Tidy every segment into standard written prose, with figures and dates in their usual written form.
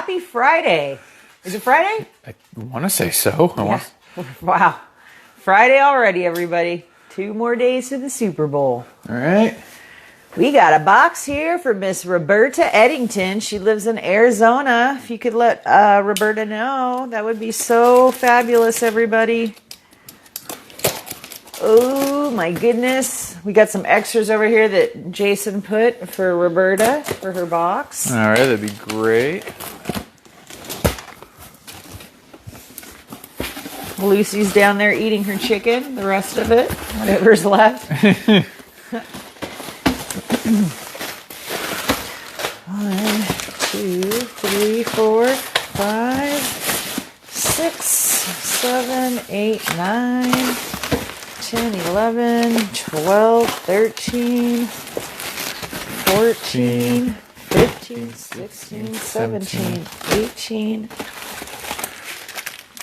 Happy Friday. Is it Friday? I want to say so. Yeah. Wow. Friday already, everybody. 2 more days to the Super Bowl. All right. We got a box here for Miss Roberta Eddington. She lives in Arizona. If you could let Roberta know, that would be so fabulous, everybody. Oh, my goodness. We got some extras over here that Jason put for Roberta for her box. All right, that'd be great. Lucy's down there eating her chicken, the rest of it, whatever's left. 1, 2, 3, 4, 5, 6, 7, 8, 9, 10, 11, 12, 13, 14, 15, 16, 17, 18,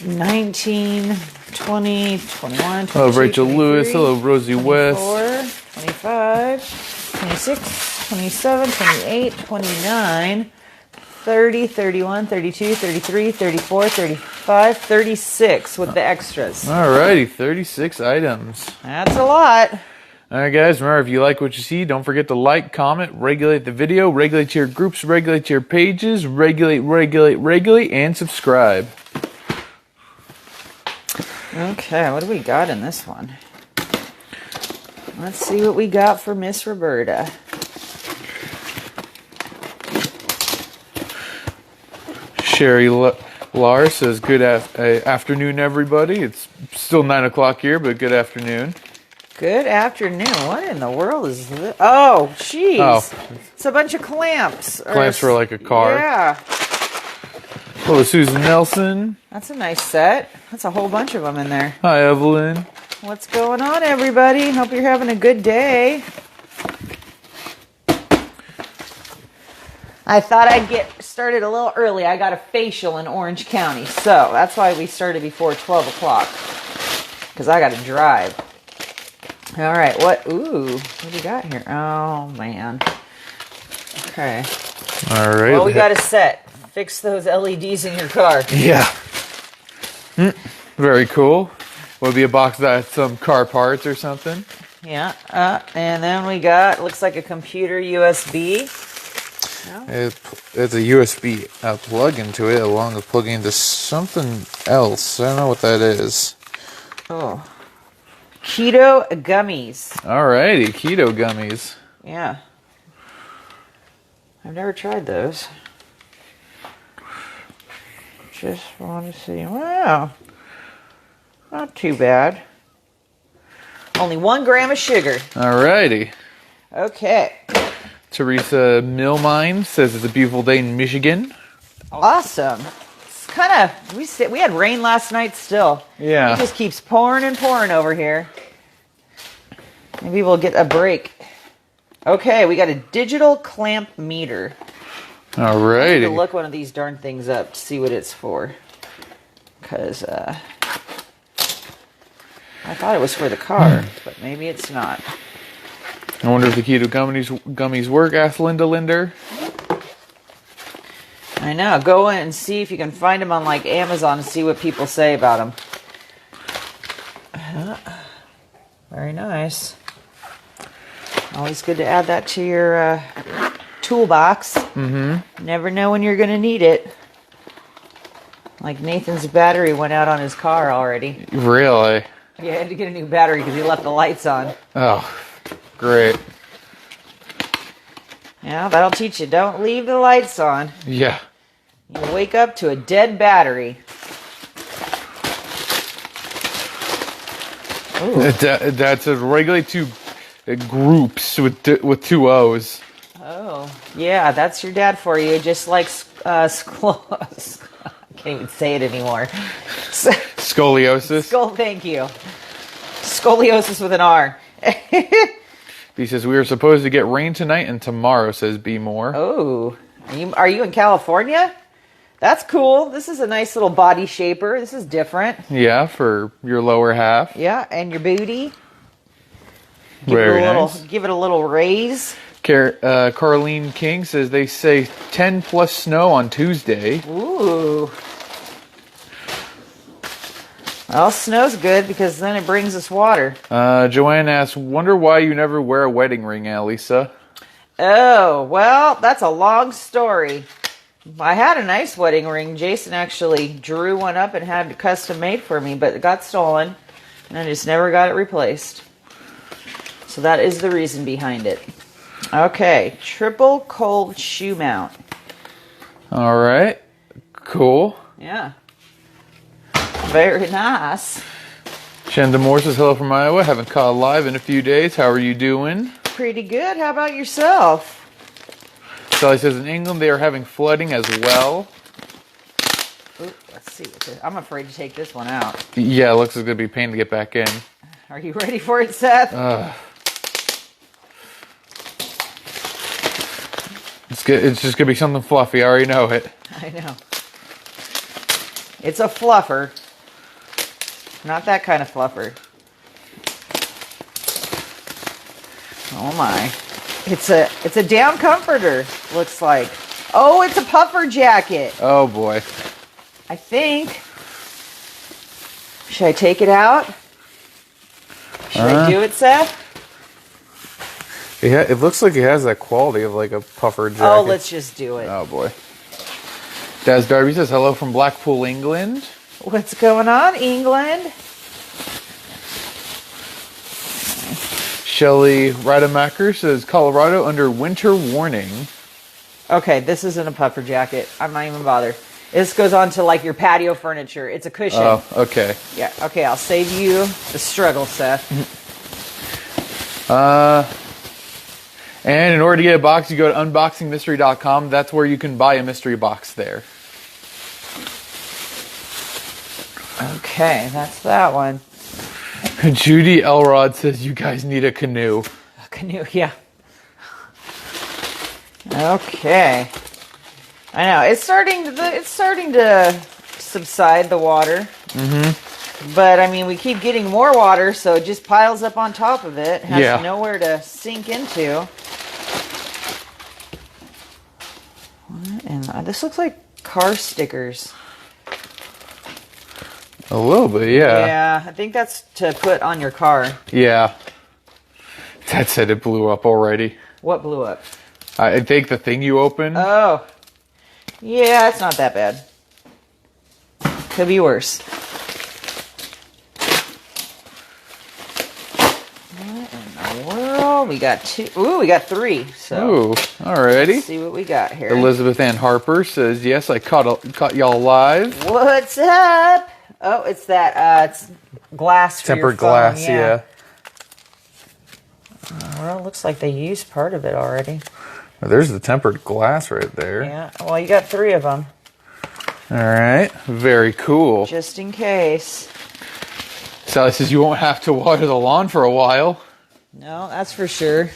19, 20, 21, 22, Hello, Rachel 23, Lewis. Hello, Rosie 24, West. 25, 26, 27, 28, 29, 30, 31, 32, 33, 34, 35, 36 with the extras. All righty, 36 items. That's a lot. All right, guys, remember, if you like what you see, don't forget to like, comment, regulate the video, regulate your groups, regulate your pages, regulate, and subscribe. Okay, what do we got in this one? Let's see what we got for Miss Roberta. Sherry Lar says, good afternoon, everybody. It's still 9 o'clock here, but good afternoon. Good afternoon. What in the world is this? Oh, jeez. Oh. It's a bunch of clamps. Clamps for like a car. Yeah. Hello, Susan Nelson. That's a nice set. That's a whole bunch of them in there. Hi, Evelyn. What's going on, everybody? Hope you're having a good day. I thought I'd get started a little early. I got a facial in Orange County, so that's why we started before 12 o'clock, because I got to drive. All right, what do we got here? Oh, man. Okay. All right. Well, we got a set. Fix those LEDs in your car. Yeah. Very cool. Will it be a box that has some car parts or something? Yeah. And then we got, looks like a computer USB. It's a USB plug into it, along with plugging into something else. I don't know what that is. Oh. Keto gummies. Alrighty, keto gummies. Yeah. I've never tried those. Just want to see. Wow. Not too bad. Only 1 gram of sugar. Alrighty. Okay. Teresa Millmine says it's a beautiful day in Michigan. Awesome. It's kind of, we had rain last night still. Yeah. It just keeps pouring and pouring over here. Maybe we'll get a break. Okay, we got a digital clamp meter. Alrighty. I have to look one of these darn things up to see what it's for. Because I thought it was for the car, but maybe it's not. I wonder if the keto gummies work, asked Linda Linder. I know. Go in and see if you can find them on like Amazon and see what people say about them. Very nice. Always good to add that to your toolbox. Mm-hmm. Never know when you're going to need it. Like Nathan's battery went out on his car already. Really? Yeah, he had to get a new battery because he left the lights on. Oh, great. Yeah, that'll teach you. Don't leave the lights on. Yeah. You'll wake up to a dead battery. That's a regulate 2 groups with 2 O's. Oh, yeah, that's your dad for you. Just like I can't even say it anymore. Scoliosis. Thank you. Scoliosis with an R. He says, we are supposed to get rain tonight and tomorrow, says B. Moore. Oh, are you in California? That's cool. This is a nice little body shaper. This is different. Yeah, for your lower half. Yeah, and your booty. Very nice. Give it a little raise. Carlene King says they say 10 plus snow on Tuesday. Ooh. Well, snow's good because then it brings us water. Joanne asks, wonder why you never wear a wedding ring, Alisa. Oh, well, that's a long story. I had a nice wedding ring. Jason actually drew one up and had it custom made for me, but it got stolen, and I just never got it replaced. So that is the reason behind it. Okay, triple cold shoe mount. All right, cool. Yeah. Very nice. Shanda Moore says, hello from Iowa. Haven't caught live in a few days. How are you doing? Pretty good. How about yourself? Sally says, in England, they are having flooding as well. Ooh, let's see. I'm afraid to take this one out. Yeah, it looks like it's going to be a pain to get back in. Are you ready for it, Seth? It's just going to be something fluffy. I already know it. I know. It's a fluffer. Not that kind of fluffer. Oh my. It's a down comforter, looks like. Oh, it's a puffer jacket. Oh boy. I think. Should I take it out? Should I do it, Seth? Yeah, it looks like it has that quality of like a puffer jacket. Oh, let's just do it. Oh boy. Daz Darby says, hello from Blackpool, England. What's going on, England? Shelly Rademacher says, Colorado under winter warning. Okay, this isn't a puffer jacket. I'm not even bothered. This goes on to like your patio furniture. It's a cushion. Oh, okay. Yeah, okay, I'll save you the struggle, Seth. And in order to get a box, you go to unboxingmystery.com. That's where you can buy a mystery box there. Okay, that's that one. Judy Elrod says, you guys need a canoe. A canoe, yeah. Okay. I know, it's starting to subside, the water. Mm-hmm. But, I mean, we keep getting more water, so it just piles up on top of it. It has nowhere to sink into. And this looks like car stickers. A little bit, yeah. Yeah, I think that's to put on your car. Yeah. That said, it blew up already. What blew up? I think the thing you opened. Oh. Yeah, it's not that bad. Could be worse. What in the world? We got two. Ooh, we got three. So. Ooh, alrighty. Let's see what we got here. Elizabeth Ann Harper says, yes, I caught y'all live. What's up? Oh, it's that it's glass for your Tempered phone. glass, yeah. Well, it looks like they used part of it already. Well, there's the tempered glass right there. Yeah, well, you got three of them. All right, very cool. Just in case. Sally says you won't have to water the lawn for a while. No, that's for sure.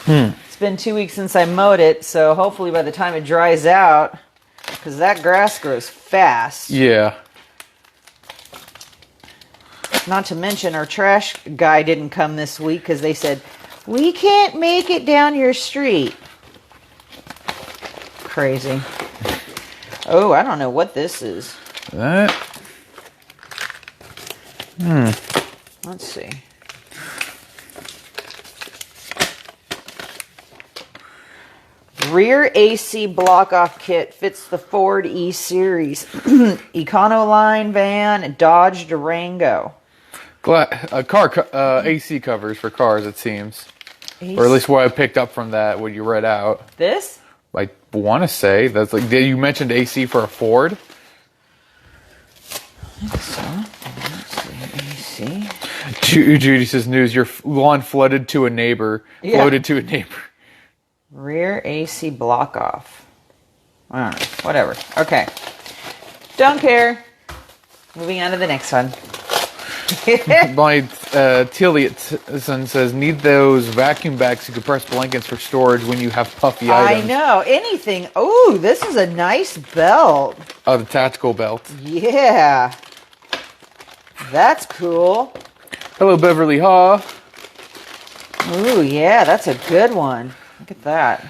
It's been 2 weeks since I mowed it, so hopefully by the time it dries out, because that grass grows fast. Yeah. Not to mention our trash guy didn't come this week because they said, we can't make it down your street. Crazy. Oh, I don't know what this is. That. Let's see. Rear AC block-off kit fits the Ford E-Series. Econoline van, Dodge Durango. AC covers for cars, it seems. Or at least what I picked up from that, what you read out. This? I want to say, that's like, you mentioned AC for a Ford? I think so. Let's see, AC. Judy says, news, your lawn flooded to a neighbor. Yeah. Floated to a neighbor. Rear AC block off. I don't know. Whatever. Okay. Don't care. Moving on to the next one. My Tilliotson says, need those vacuum bags you can press blankets for storage when you have puffy items. I know. Anything. Oh, this is a nice belt. Oh, the tactical belt. Yeah. That's cool. Hello, Beverly Haw. Ooh, yeah, that's a good one. Look at that.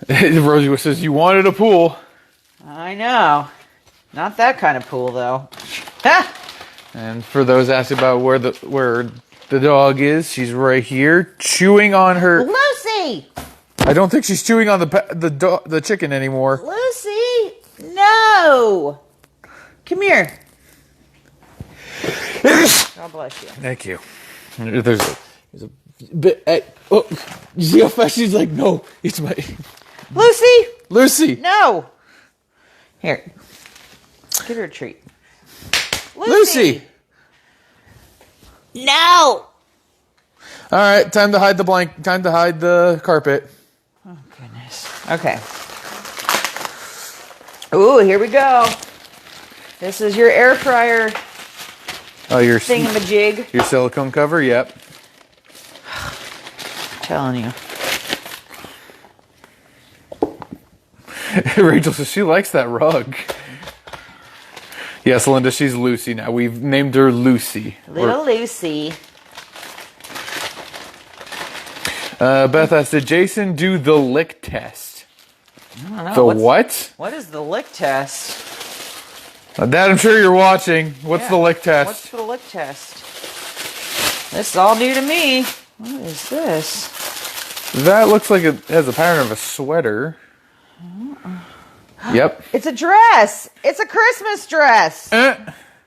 Rosie says, you wanted a pool. I know. Not that kind of pool, though. Ha! And for those asking about where the dog is, she's right here, chewing on her... Lucy! I don't think she's chewing on the chicken anymore. Lucy! No! Come here. God bless you. Thank you. There's a bit... oh, you see how fast she's like, no, it's my... Lucy! Lucy! No! Here. Give her a treat. Lucy! No! Alright, time to hide the carpet. Oh, goodness. Okay. Ooh, here we go. This is your air fryer Oh, your thingamajig. Your silicone cover, yep. Telling you. Rachel says she likes that rug. Yes, Linda, she's Lucy now. We've named her Lucy. Little Lucy. Beth asked, did Jason do the lick test? I don't know. The what? What is the lick test? Dad, I'm sure you're watching. What's the lick test? What's the lick test? This is all new to me. What is this? That looks like it has a pattern of a sweater. Yep. It's a dress. It's a Christmas dress.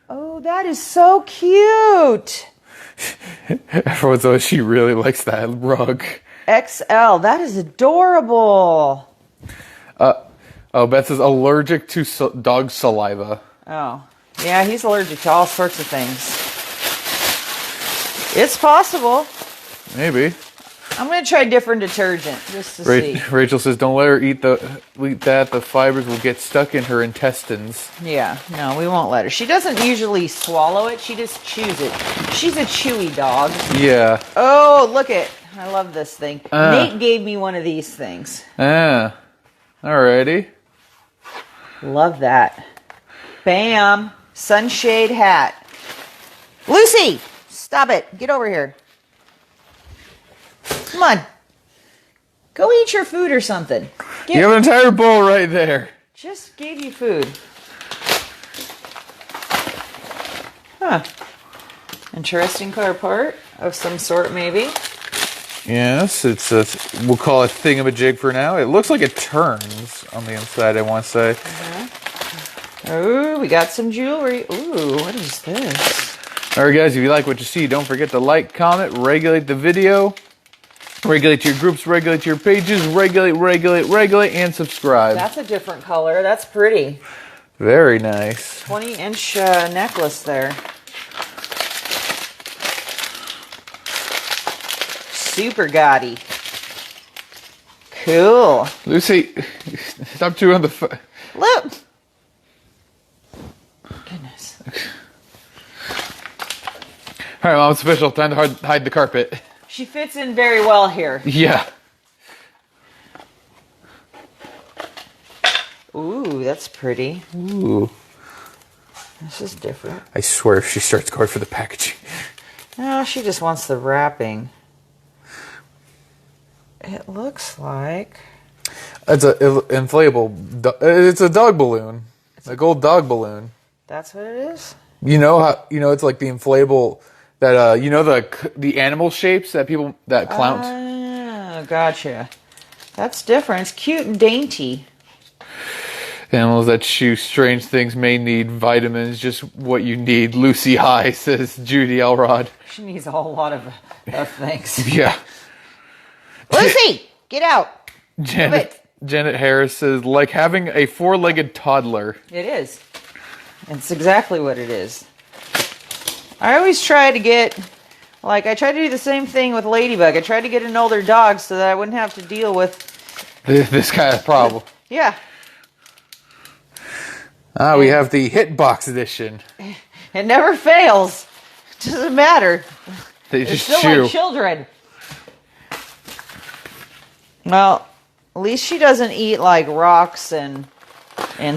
Oh, that is so cute. Everyone says she really likes that rug. XL. That is adorable. Oh, Beth is allergic to dog saliva. Oh. Yeah, he's allergic to all sorts of things. It's possible. Maybe. I'm going to try different detergent just to see. Rachel says, don't let her eat that. The fibers will get stuck in her intestines. Yeah, no, we won't let her. She doesn't usually swallow it. She just chews it. She's a chewy dog. Yeah. Oh, look it. I love this thing. Nate gave me one of these things. Alrighty. Love that. Bam. Sunshade hat. Lucy! Stop it. Get over here. Come on. Go eat your food or something. You have an entire bowl right there. Just gave you food. Huh. Interesting car part of some sort, maybe. Yes, we'll call it thingamajig for now. It looks like it turns on the inside, I want to say. Oh, we got some jewelry. Ooh, what is this? Alright guys, if you like what you see, don't forget to like, comment, regulate the video. Regulate your groups, regulate your pages, regulate, and subscribe. That's a different color. That's pretty. Very nice. 20-inch necklace there. Super gaudy. Cool. Lucy, stop chewing on the... Look. Goodness. Alright, Mom, it's official. Time to hide the carpet. She fits in very well here. Yeah. Ooh, that's pretty. Ooh. This is different. I swear if she starts going for the packaging. No, she just wants the wrapping. It looks like... It's an inflatable... It's a dog balloon. A gold dog balloon. That's what it is? You know how... You know, it's like the inflatable... That, you know, the animal shapes that clowns... Oh, gotcha. That's different. It's cute and dainty. Animals that chew strange things may need vitamins, just what you need. Lucy High, says Judy Elrod. She needs a whole lot of things. Yeah. Lucy, get out. Janet Harris says, like having a four-legged toddler. It is. It's exactly what it is. I always try to get, like, I try to do the same thing with Ladybug. I tried to get an older dog so that I wouldn't have to deal with... This kind of problem. Yeah. We have the Hitbox edition. It never fails. It doesn't matter. They They're just still chew. like children. Well, at least she doesn't eat, like, rocks and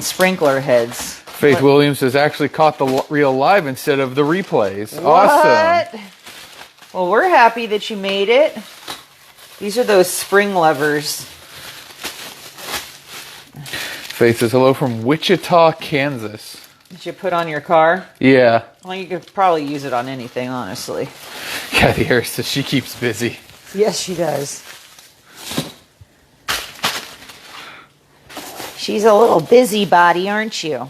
sprinkler heads. Faith Williams has actually caught the reel live instead of the replays. What? Awesome. Well, we're happy that you made it. These are those spring levers. Faith says hello from Wichita, Kansas. That you put on your car? Yeah. Well, you could probably use it on anything, honestly. Kathy Harris says she keeps busy. Yes, she does. She's a little busybody, aren't you?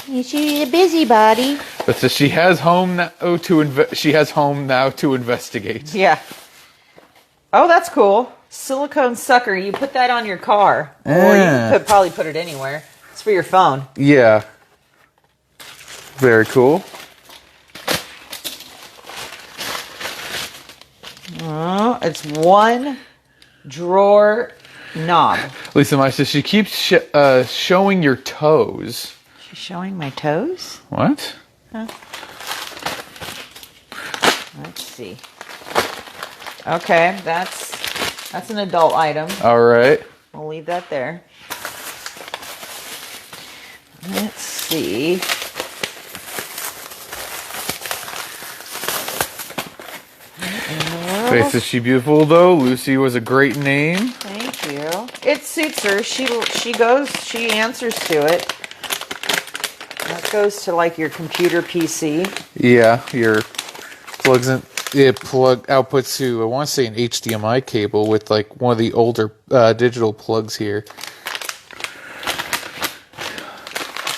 She's a busybody. But says she has home now to investigate. Yeah. Oh, that's cool. Silicone sucker. You put that on your car. Or you could probably put it anywhere. It's for your phone. Yeah. Very cool. Oh, it's one drawer knob. Lisa Mai says she keeps showing your toes. She's showing my toes? What? Huh. Let's see. Okay, that's an adult item. All right. We'll leave that there. Let's see. Faith says she beautiful though. Lucy was a great name. Thank you. It suits her. She answers to it. That goes to like your computer PC. Yeah, your plugs in. It outputs to, I want to say, an HDMI cable with like one of the older digital plugs here.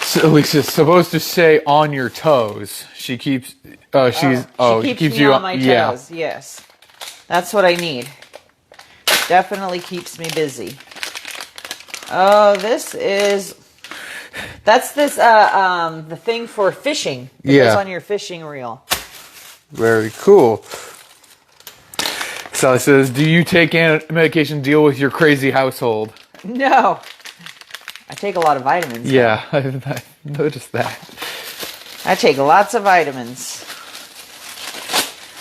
So at least it's supposed to say on your toes. She keeps. She keeps me you on my toes. Yeah. Yes, that's what I need. Definitely keeps me busy. Oh, that's the thing for fishing. It goes on your fishing reel. Very cool. Sally says, do you take medication to deal with your crazy household? No. I take a lot of vitamins. Yeah, I noticed that. I take lots of vitamins.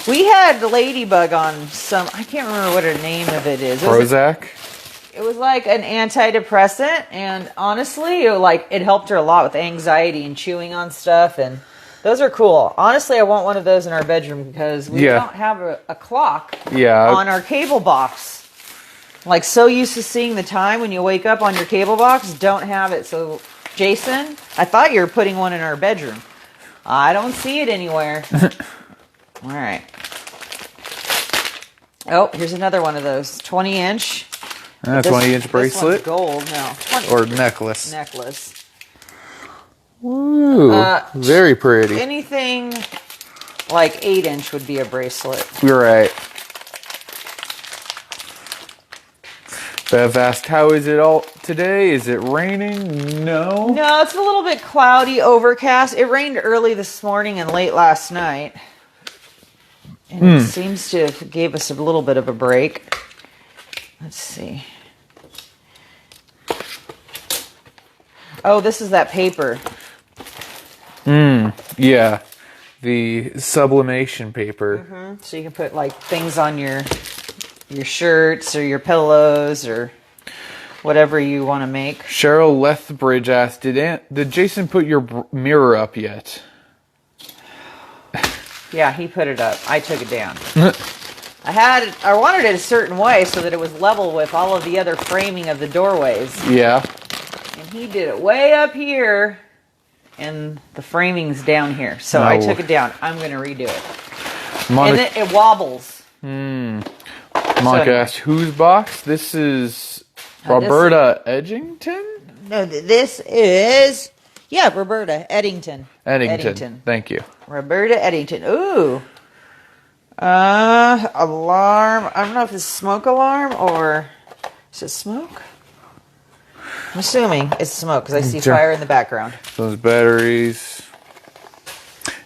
We had the ladybug on some, I can't remember what her name of it is. Prozac? It was like an antidepressant, and honestly, it helped her a lot with anxiety and chewing on stuff, and those are cool. Honestly, I want one of those in our bedroom because we don't have a clock on our cable box. Like, so used to seeing the time when you wake up on your cable box, don't have it. So, Jason, I thought you were putting one in our bedroom. I don't see it anywhere. All right. Oh, here's another one of those 20-inch. 20-inch bracelet? This one's gold, no. 20 or necklace. Necklace. Ooh, very pretty. Anything like 8-inch would be a bracelet. You're right. Bev asked, how is it all today? Is it raining? No. No, it's a little bit cloudy, overcast. It rained early this morning and late last night. And it seems to have gave us a little bit of a break. Let's see. Oh, this is that paper. Yeah. The sublimation paper. So you can put like things on your shirts or your pillows or whatever you want to make. Cheryl Lethbridge asked, did Jason put your mirror up yet? Yeah, he put it up. I took it down. I wanted it a certain way so that it was level with all of the other framing of the doorways. Yeah. And he did it way up here, and the framing's down here. So I took it down. I'm going to redo it. And it wobbles. Monica asked, whose box? This is Roberta Edgington? No, this is... Yeah, Roberta Eddington. Eddington. Thank you. Roberta Eddington. Ooh. Alarm. I don't know if it's smoke alarm or... Is it smoke? I'm assuming it's smoke because I see fire in the background. Those batteries.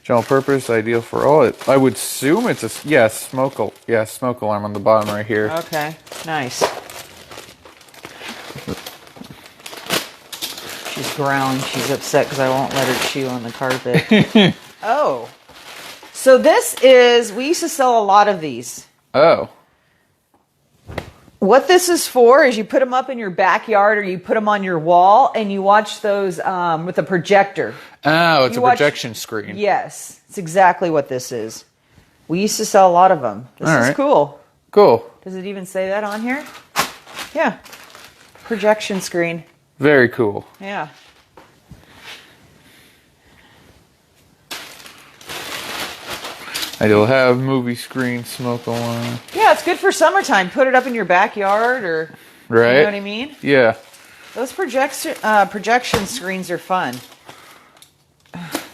General purpose, ideal for all. I would assume it's a smoke alarm on the bottom right here. Okay, nice. She's growling. She's upset because I won't let her chew on the carpet. Oh. So this is, we used to sell a lot of these. Oh. What this is for is you put them up in your backyard or you put them on your wall and you watch those with a projector. Oh, it's a projection screen. Yes, it's exactly what this is. We used to sell a lot of them. This All is right. cool. Cool. Does it even say that on here? Yeah. Projection screen. Very cool. Yeah. And you'll have movie screen, smoke alarm. Yeah, it's good for summertime. Put it up in your backyard or, Right? you know what I mean? Yeah. Those projection screens are fun.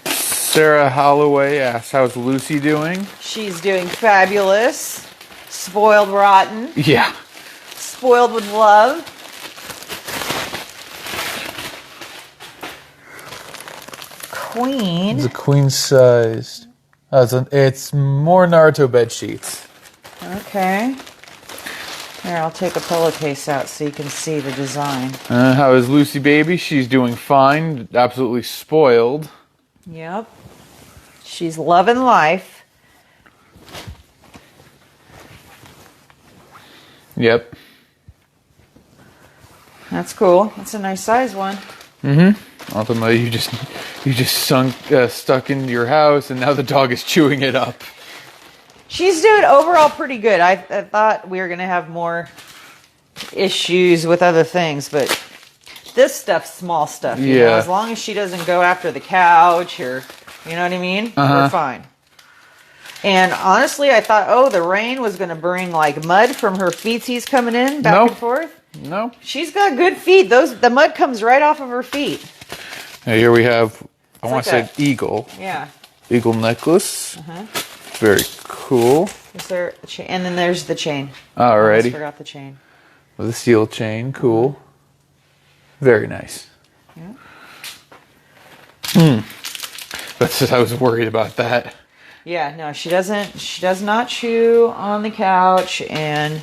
Sarah Holloway asks, how's Lucy doing? She's doing fabulous. Spoiled rotten. Yeah. Spoiled with love. Queen. It's a queen sized. It's more Naruto bed sheets. Okay. Here, I'll take a pillowcase out so you can see the design. How is Lucy baby? She's doing fine. Absolutely spoiled. Yep. She's loving life. Yep. That's cool. That's a nice size one. Mm-hmm. Ultimately, you just stuck into your house, and now the dog is chewing it up. She's doing overall pretty good. I thought we were going to have more issues with other things, but this stuff's small stuff. You know, as long as she doesn't go after the couch or, you know what I mean? We're fine. And honestly, I thought, oh, the rain was going to bring like mud from her feetsies coming in back and forth. No. She's got good feet. The mud comes right off of her feet. Now here we have, I want to like say eagle. Yeah. Eagle necklace. Very cool. Is there a chain? And then there's the chain. Alrighty. I forgot the chain. With a steel chain. Cool. Very nice. Yeah. But I was worried about that. Yeah, no, she doesn't. She does not chew on the couch, and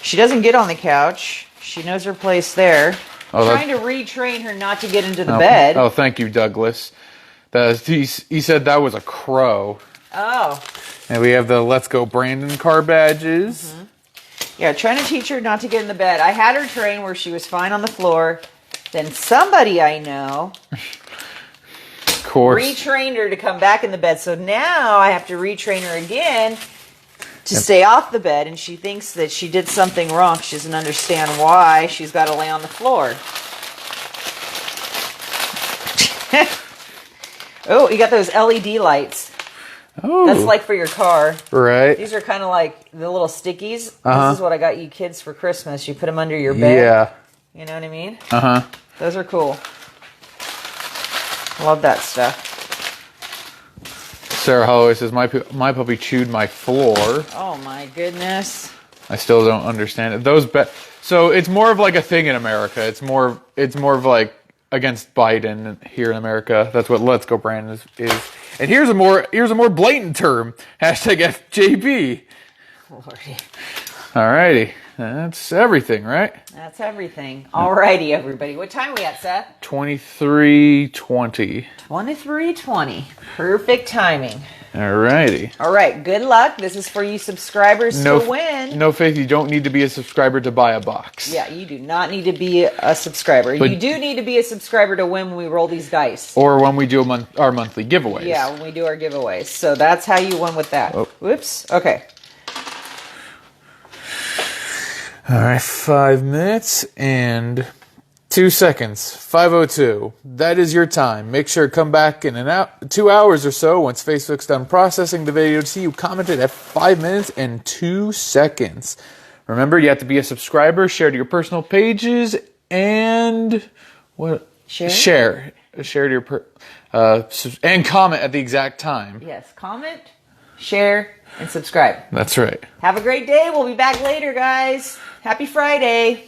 she doesn't get on the couch. She knows her place there. Trying to retrain her not to get into the bed. Oh, thank you, Douglas. He said that was a crow. Oh. And we have the Let's Go Brandon car badges. Yeah, trying to teach her not to get in the bed. I had her train where she was fine on the floor. Then somebody I know Of course. retrained her to come back in the bed. So now I have to retrain her again to stay off the bed. And she thinks that she did something wrong. She doesn't understand why she's got to lay on the floor. Oh, you got those LED lights. Oh. That's like for your car. Right. These are kind of like the little stickies. This is what I got you kids for Christmas. You put them under your bed. Yeah. You know what I mean? Uh-huh. Those are cool. Love that stuff. Sarah Holloway says, my puppy chewed my floor. Oh my goodness. I still don't understand it. So it's more of like a thing in America. It's more of like against Biden here in America. That's what Let's Go Brandon is. And here's a more blatant term. #FJB. Lordy. Alrighty. That's everything, right? That's everything. Alrighty, everybody. What time are we at, Seth? 23:20. 23:20. Perfect timing. Alrighty. All right. Good luck. This is for you subscribers to win. No, Faith, you don't need to be a subscriber to buy a box. Yeah, you do not need to be a subscriber. But you do need to be a subscriber to win when we roll these dice. Or when we do our monthly giveaways. Yeah, when we do our giveaways. So that's how you win with that. Oh. Whoops. Okay. All right, 5 minutes and 2 seconds. 5:02. That is your time. Make sure to come back in 2 hours or so once Facebook's done processing the video to see you commented at 5 minutes and 2 seconds. Remember, you have to be a subscriber, share to your personal pages, and what? Share to your and comment at the exact time. Yes, comment, share, and subscribe. That's right. Have a great day. We'll be back later, guys. Happy Friday.